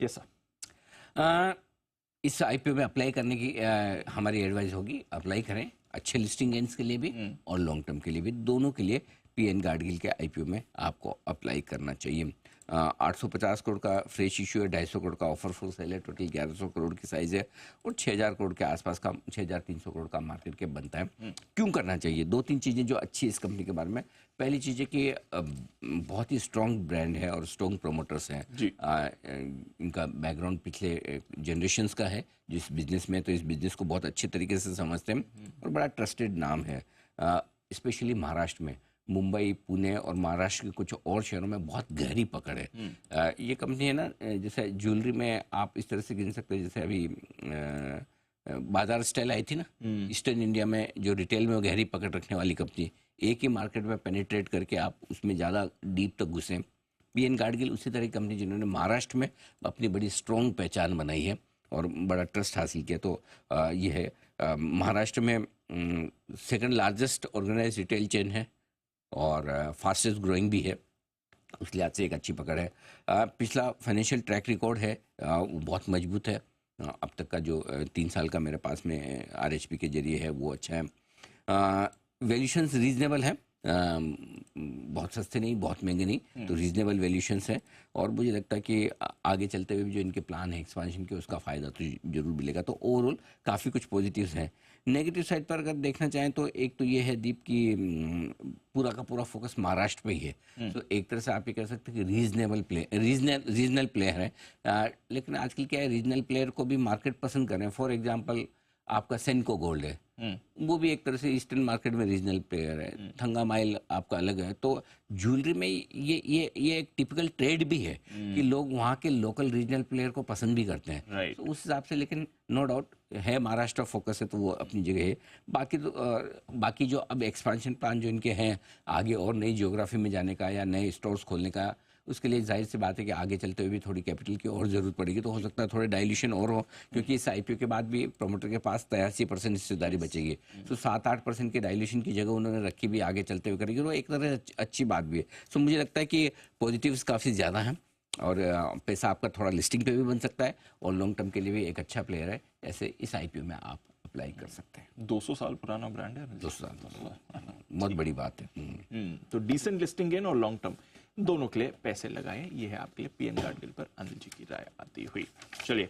Yes sir. अ, इस IPO में apply करने की हमारी एडवाइस होगी, अप्लाई करें अच्छे लिस्टिंग गेंस के लिए भी और लॉन्ग टर्म के लिए भी, दोनों के लिए पीएन गाडगिल के आईपीओ में आपको अप्लाई करना चाहिए। 850 करोड़ का फ्रेश इशू है, 250 करोड़ का ऑफर फॉर सेल है, टोटल 1100 करोड़ की साइज़ है और 6000 करोड़ के आसपास का 6300 करोड़ का मार्केट कैप बनता है। क्यों करना चाहिए? दो तीन चीज़ें जो अच्छी इस कंपनी के बारे में। पहली चीज़ है कि बहुत ही स्ट्रॉन्ग ब्रांड है और स्ट्रॉन्ग प्रोमोटर्स हैं। जी। इनका बैकग्राउंड पिछले जनरेशंस का है जिस बिजनेस में, तो इस बिजनेस को बहुत अच्छे तरीके से समझते हैं और बड़ा ट्रस्टेड नाम है। स्पेशली महाराष्ट्र में, मुंबई, पुणे और महाराष्ट्र के कुछ और शहरों में बहुत गहरी पकड़ है। ये कंपनी है ना, जैसे ज्वेलरी में आप इस तरह से गिन सकते हैं, जैसे अभी बाजार स्टाइल आई थी ना ईस्टर्न इंडिया में, जो रिटेल में वो गहरी पकड़ रखने वाली कंपनी, एक ही मार्केट में पेनिट्रेट करके आप उसमें ज़्यादा डीप तक घुसें। पीएन गाडगिल उसी तरह की कंपनी जिन्होंने महाराष्ट्र में अपनी बड़ी स्ट्रॉन्ग पहचान बनाई है और बड़ा ट्रस्ट हासिल किया। तो ये है, महाराष्ट्र में second largest organize retail chain है और फास्टेस्ट ग्रोइंग भी है, उस लिहाज से एक अच्छी पकड़ है। पिछला फाइनेंशियल ट्रैक रिकॉर्ड है, वो बहुत मजबूत है। अब तक का जो 3 साल का मेरे पास में आरएचपी के जरिए है वो अच्छा है। वैल्यूशंस रीजनेबल है, बहुत सस्ते नहीं, बहुत महंगे नहीं, तो रीजनेबल वैल्यूशंस है और मुझे लगता है कि आगे चलते हुए भी जो इनके प्लान है एक्सपांशन के, उसका फ़ायदा तो जरूर मिलेगा। तो ओवरऑल काफ़ी कुछ पॉजिटिव्स हैं। नेगेटिव साइड पर अगर देखना चाहें तो एक तो ये है दीप कि पूरा का पूरा फोकस महाराष्ट्र पे ही है। तो एक तरह से आप ये कह सकते हैं कि रीजनल प्लेयर है। लेकिन आजकल क्या है, रीजनल प्लेयर को भी मार्केट पसंद कर रहे हैं। फॉर एग्जाम्पल आपका सेनको गोल्ड है, वो भी एक तरह से ईस्टर्न मार्केट में रीजनल प्लेयर है। थंगा माइल आपका अलग है। तो ज्वेलरी में ये एक टिपिकल ट्रेड भी है कि लोग वहाँ के लोकल रीजनल प्लेयर को पसंद भी करते हैं। राइट। तो उस हिसाब से, लेकिन नो डाउट है महाराष्ट्र फोकस है तो वो अपनी जगह है। बाकी तो बाकी जो अब एक्सपांशन प्लान जो इनके हैं आगे और नई ज्योग्राफी में जाने का या नए स्टोर्स खोलने का, उसके लिए जाहिर सी बात है कि आगे चलते हुए भी थोड़ी कैपिटल की और ज़रूरत पड़ेगी। तो हो सकता है थोड़े डाइल्यूशन और हो, क्योंकि इस आईपीओ के बाद भी प्रमोटर के पास 83% हिस्सेदारी बचेगी। तो 7-8% के डाइल्यूशन की जगह उन्होंने रखी भी, आगे चलते हुए करेगी, और वो एक तरह से अच्छी बात भी है। सो मुझे लगता है कि पॉजिटिव्स काफ़ी ज़्यादा हैं और पैसा आपका थोड़ा लिस्टिंग पे भी बन सकता है और लॉन्ग टर्म के लिए भी एक अच्छा प्लेयर है। ऐसे इस आईपीओ में आप अप्लाई कर सकते हैं। 200 साल पुराना ब्रांड है। 200 साल बहुत बड़ी बात है। तो डिसेंट लिस्टिंग गेन और लॉन्ग टर्म दोनों के लिए पैसे लगाएं, ये है आपके लिए पीएन गाडगिल पर अनिल जी की राय आती हुई। चलिए